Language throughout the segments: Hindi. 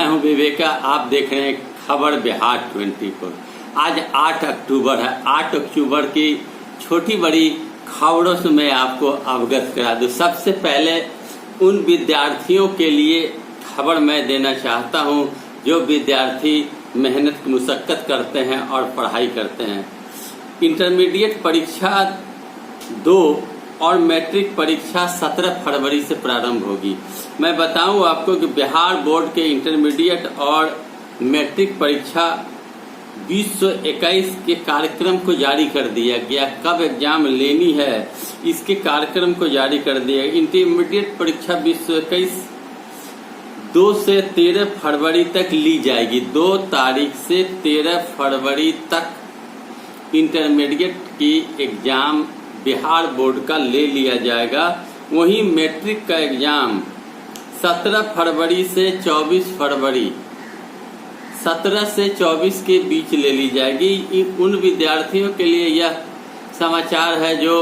हूं विवेका, आप देख रहे हैं खबर बिहार 24। आज 8 अक्टूबर है। 8 अक्टूबर की छोटी बड़ी खबरों से मैं आपको अवगत करा दूं। सबसे पहले उन विद्यार्थियों के लिए खबर मैं देना चाहता हूं जो विद्यार्थी मेहनत मुशक्कत करते हैं और पढ़ाई करते हैं। इंटरमीडिएट परीक्षा 2 और मैट्रिक परीक्षा 17 फरवरी से प्रारंभ होगी। मैं बताऊं आपको कि बिहार बोर्ड के इंटरमीडिएट और मैट्रिक परीक्षा 2021 के कार्यक्रम को जारी कर दिया गया। कब एग्जाम लेनी है इसके कार्यक्रम को जारी कर दिया। इंटरमीडिएट परीक्षा 2021 2 से 13 फरवरी तक ली जाएगी। 2 तारीख से 13 फरवरी तक इंटरमीडिएट की एग्जाम बिहार बोर्ड का ले लिया जाएगा। वहीं मैट्रिक का एग्जाम 17 फरवरी से 24 फरवरी 17 से 24 के बीच ले ली जाएगी। उन विद्यार्थियों के लिए यह समाचार है जो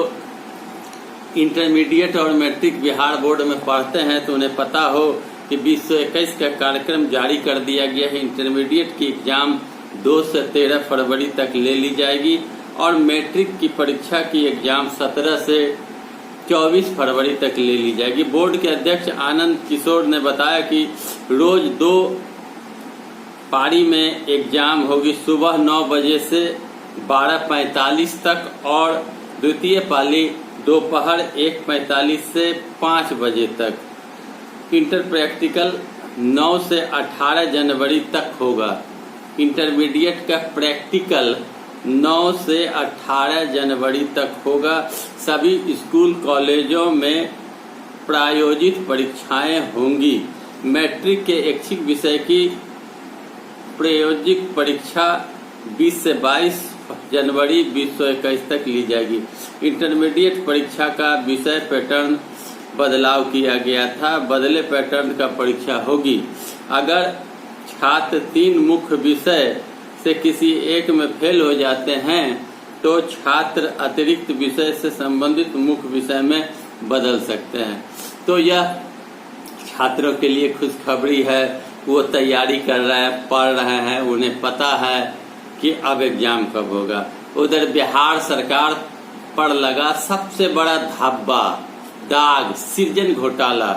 इंटरमीडिएट और मैट्रिक बिहार बोर्ड में पढ़ते हैं, तो उन्हें पता हो कि 2021 का कार्यक्रम जारी कर दिया गया है। इंटरमीडिएट की एग्जाम 2 से 13 फरवरी तक ले ली जाएगी और मैट्रिक की परीक्षा की एग्जाम 17 से 24 फरवरी तक ले ली जाएगी। बोर्ड के अध्यक्ष आनंद किशोर ने बताया कि रोज 2 पारी में एग्जाम होगी, सुबह 9 बजे से 12:45 तक और द्वितीय पाली दोपहर 1:45 से 5 बजे तक। इंटर प्रैक्टिकल 9 से 18 जनवरी तक होगा। इंटरमीडिएट का प्रैक्टिकल 9 से 18 जनवरी तक होगा। सभी स्कूल कॉलेजों में प्रायोजित परीक्षाएं होंगी। मैट्रिक के ऐच्छिक विषय की प्रायोजिक परीक्षा 20 से 22 जनवरी 2021 तक ली जाएगी। इंटरमीडिएट परीक्षा का विषय पैटर्न बदलाव किया गया था। बदले पैटर्न का परीक्षा होगी। अगर छात्र 3 मुख्य विषय से किसी एक में फेल हो जाते हैं तो छात्र अतिरिक्त विषय से संबंधित मुख्य विषय में बदल सकते हैं। तो यह छात्रों के लिए खुशखबरी है। वो तैयारी कर रहे हैं, पढ़ रहे हैं, उन्हें पता है कि अब एग्जाम कब होगा। उधर बिहार सरकार पर लगा सबसे बड़ा धब्बा, दाग, सृजन घोटाला।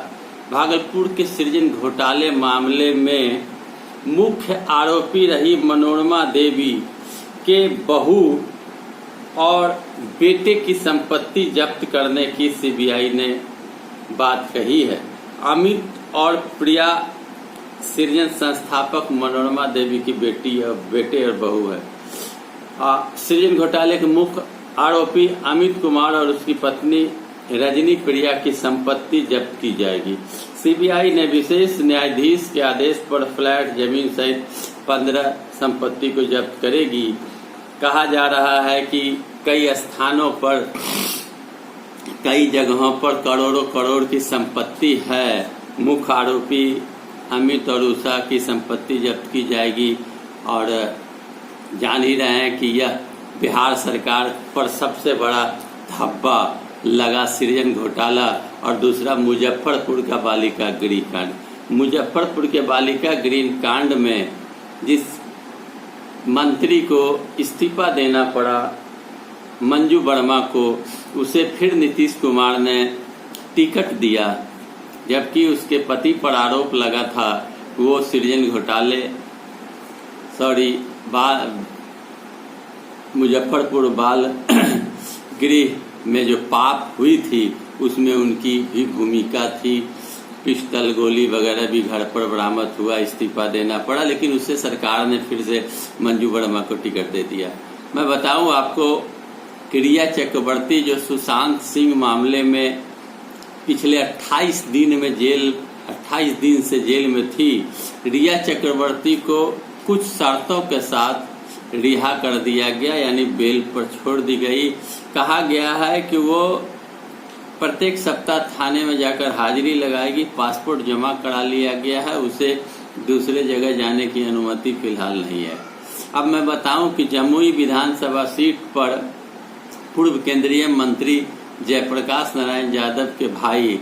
भागलपुर के सृजन घोटाले मामले में मुख्य आरोपी रही मनोरमा देवी के बहू और बेटे की संपत्ति जब्त करने की सीबीआई ने बात कही है। अमित और प्रिया सृजन संस्थापक मनोरमा देवी की बेटे और बहू है। सृजन घोटाले के मुख्य आरोपी अमित कुमार और उसकी पत्नी रजनी प्रिया की संपत्ति जब्त की जाएगी। सीबीआई ने विशेष न्यायाधीश के आदेश पर फ्लैट, जमीन सहित 15 संपत्ति को जब्त करेगी। कहा जा रहा है कि कई स्थानों पर, कई जगहों पर करोड़ों करोड़ की संपत्ति है। मुख्य आरोपी अमित और उषा की संपत्ति जब्त की जाएगी। और जान ही रहे हैं कि यह बिहार सरकार पर सबसे बड़ा धब्बा लगा, सृजन घोटाला। और दूसरा मुजफ्फरपुर का बालिका गृह कांड। मुजफ्फरपुर के बालिका गृह कांड में जिस मंत्री को इस्तीफा देना पड़ा, मंजू वर्मा को, उसे फिर नीतीश कुमार ने टिकट दिया, जबकि उसके पति पर आरोप लगा था वो सृजन घोटाले मुजफ्फरपुर बाल गृह में जो पाप हुई थी उसमें उनकी भी भूमिका थी। पिस्टल, गोली वगैरह भी घर पर बरामद हुआ। इस्तीफा देना पड़ा, लेकिन उससे सरकार ने फिर से मंजू वर्मा को टिकट दे दिया। मैं बताऊं आपको कि रिया चक्रवर्ती जो सुशांत सिंह मामले में पिछले 28 दिन से जेल में थी, रिया चक्रवर्ती को कुछ शर्तों के साथ रिहा कर दिया गया, यानी बेल पर छोड़ दी गई। कहा गया है कि वो प्रत्येक सप्ताह थाने में जाकर हाजिरी लगाएगी। पासपोर्ट जमा करा लिया गया है। उसे दूसरे जगह जाने की अनुमति फिलहाल नहीं है। अब मैं बताऊं कि जमुई विधानसभा सीट पर पूर्व केंद्रीय मंत्री जयप्रकाश नारायण यादव के भाई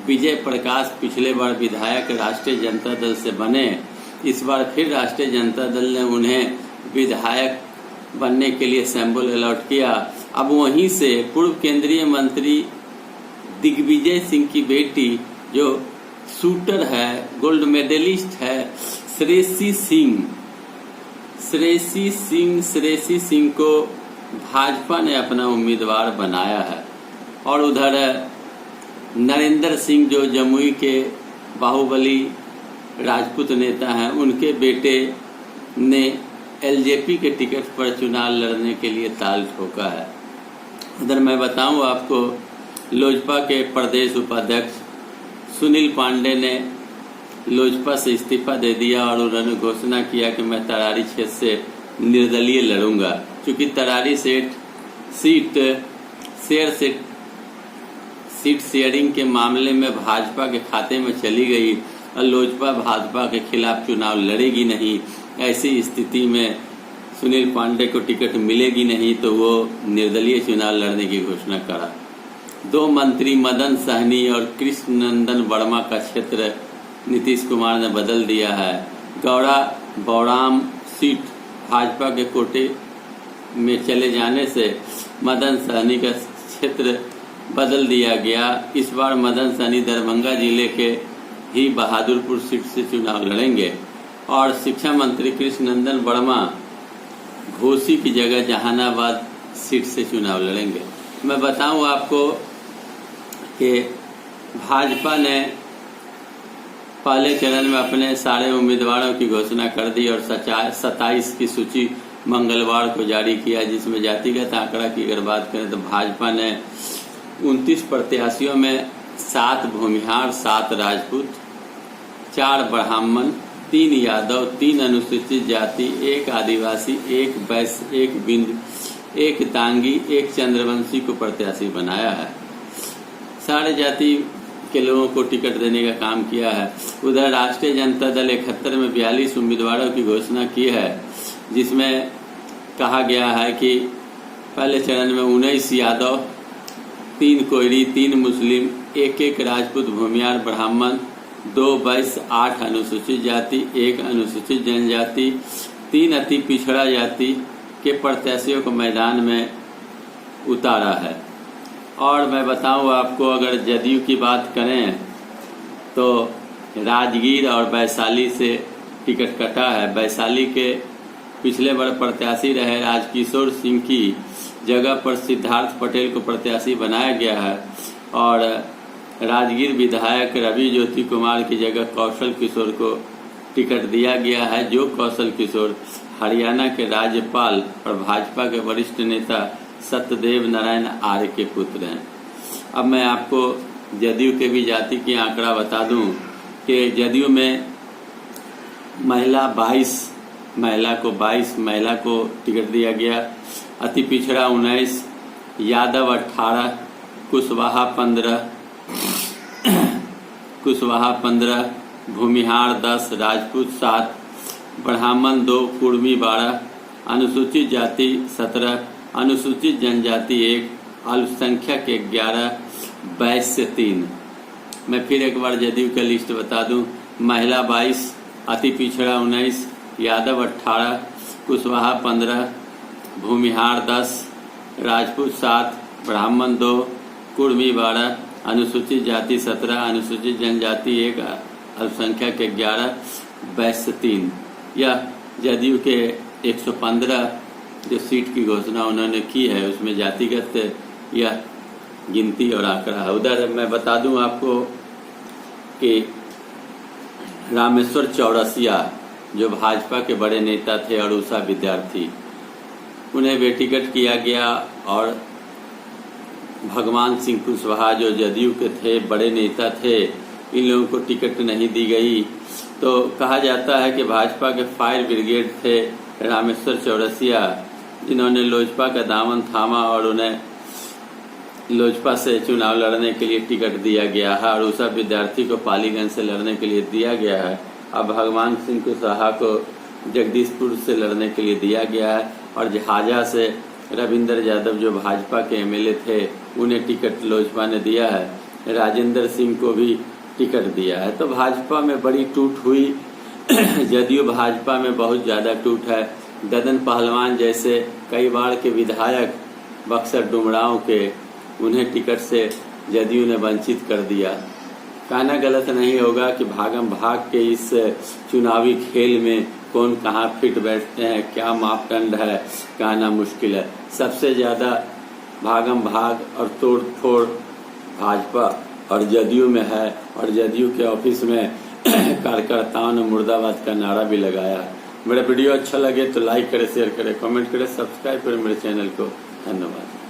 विजय प्रकाश पिछले बार विधायक राष्ट्रीय जनता दल से बने इस बार फिर राष्ट्रीय जनता दल ने उन्हें विधायक बनने के लिए सैंपल अलॉट किया। अब वहीं से पूर्व केंद्रीय मंत्री दिग्विजय सिंह की बेटी जो शूटर है, गोल्ड मेडलिस्ट है, श्रेयसी सिंह को भाजपा ने अपना उम्मीदवार बनाया है। और उधर नरेंद्र सिंह जो जमुई के बाहुबली राजपूत नेता हैं, उनके बेटे ने एलजेपी के टिकट पर चुनाव लड़ने के लिए ताल ठोका है। उधर मैं बताऊं आपको, लोजपा के प्रदेश उपाध्यक्ष सुनील पांडे ने लोजपा से इस्तीफा दे दिया और उन्होंने घोषणा किया कि मैं तरारी क्षेत्र से निर्दलीय लड़ूंगा। क्योंकि तरारी सीट शेयरिंग के मामले में भाजपा के खाते में चली गई और लोजपा भाजपा के खिलाफ चुनाव लड़ेगी नहीं। ऐसी स्थिति में सुनील पांडे को टिकट मिलेगी नहीं, तो वो निर्दलीय चुनाव लड़ने की घोषणा करा। 2 मंत्री मदन सहनी और कृष्ण नंदन वर्मा का क्षेत्र नीतीश कुमार ने बदल दिया है। गौड़ा बौड़ाम सीट भाजपा के कोटे में चले जाने से मदन सहनी का क्षेत्र बदल दिया गया। इस बार मदन सहनी दरभंगा जिले के ही बहादुरपुर सीट से चुनाव लड़ेंगे और शिक्षा मंत्री कृष्ण नंदन वर्मा घोसी की जगह जहानाबाद सीट से चुनाव लड़ेंगे। मैं बताऊं आपको कि भाजपा ने पहले चरण में अपने सारे उम्मीदवारों की घोषणा कर दी और 27 की सूची मंगलवार को जारी किया, जिसमें जातिगत आंकड़ा की अगर बात करें तो भाजपा ने 29 प्रत्याशियों में 7 भूमिहार, 7 राजपूत, 4 ब्राह्मण, 3 यादव, 3 अनुसूचित जाति, 1 आदिवासी, 1 वैश्य, 1 बिंद, 1 दांगी, 1 चंद्रवंशी को प्रत्याशी बनाया है। सारे जाति के लोगों को टिकट देने का काम किया है। उधर राष्ट्रीय जनता दल 71 में 42 उम्मीदवारों की घोषणा की है, जिसमें कहा गया है कि पहले चरण में 19 यादव, 3 कोयरी, 3 मुस्लिम, 1 राजपूत भूमिहार ब्राह्मण, 2 वैश्य, 8 अनुसूचित जाति, 1 अनुसूचित जनजाति, 3 अति पिछड़ा जाति के प्रत्याशियों को मैदान में उतारा है। और मैं बताऊं आपको, अगर जदयू की बात करें तो राजगीर और वैशाली से टिकट कटा है। वैशाली के पिछले बार प्रत्याशी रहे राजकिशोर सिंह की जगह पर सिद्धार्थ पटेल को प्रत्याशी बनाया गया है और राजगीर विधायक रवि ज्योति कुमार की जगह कौशल किशोर को टिकट दिया गया है, जो कौशल किशोर हरियाणा के राज्यपाल और भाजपा के वरिष्ठ नेता सत्यदेव नारायण आर्य के पुत्र हैं। अब मैं आपको जदयू के भी जाति की आंकड़ा बता दूं कि जदयू में महिला 22, महिला को टिकट दिया गया, अति पिछड़ा 19, यादव 18, कुशवाहा 15, भूमिहार 10, राजपूत 7, ब्राह्मण 2, कुर्मी 12, अनुसूचित जाति 17, अनुसूचित जनजाति 1, अल्पसंख्यक 11, वैश्य 3। मैं फिर एक बार जदयू का लिस्ट बता दूं, महिला 22, अति पिछड़ा 19, यादव 18, कुशवाहा 15, भूमिहार 10, राजपूत 7, ब्राह्मण 2, कुर्मी 12, अनुसूचित जाति 17, अनुसूचित जनजाति 1, अल्पसंख्यक 11, वैश्य 3। यह जदयू के 115 जो सीट की घोषणा उन्होंने की है, उसमें जातिगत यह गिनती और आंकड़ा है। उधर मैं बता दूं आपको कि रामेश्वर चौरसिया जो भाजपा के बड़े नेता थे और उषा विद्यार्थी, उन्हें बेटिकट किया गया और भगवान सिंह कुशवाहा जो जदयू के थे, बड़े नेता थे, इन लोगों को टिकट नहीं दी गई। तो कहा जाता है कि भाजपा के फायर ब्रिगेड थे रामेश्वर चौरसिया, जिन्होंने लोजपा का दामन थामा और उन्हें लोजपा से चुनाव लड़ने के लिए टिकट दिया गया है और उषा विद्यार्थी को पालीगंज से लड़ने के लिए दिया गया है। अब भगवान सिंह कुशवाहा को जगदीशपुर से लड़ने के लिए दिया गया है और जहाजा से रविंद्र यादव जो भाजपा के एमएलए थे, उन्हें टिकट लोजपा ने दिया है। राजेंद्र सिंह को भी टिकट दिया है। तो भाजपा में बड़ी टूट हुई जदयू भाजपा में बहुत ज़्यादा टूट है। ददन पहलवान जैसे कई बार के विधायक बक्सर डुमरांव के, उन्हें टिकट से जदयू ने वंचित कर दिया। कहना गलत नहीं होगा कि भागम भाग के इस चुनावी खेल में कौन कहाँ फिट बैठते हैं, क्या मापदंड है, कहना मुश्किल है। सबसे ज़्यादा भागम भाग और तोड़ फोड़ भाजपा और जदयू में है, और जदयू के ऑफिस में कार्यकर्ताओं ने मुर्दाबाद का नारा भी लगाया। मेरा वीडियो अच्छा लगे तो लाइक करें, शेयर करें, कमेंट करें, सब्सक्राइब करें मेरे चैनल को। धन्यवाद।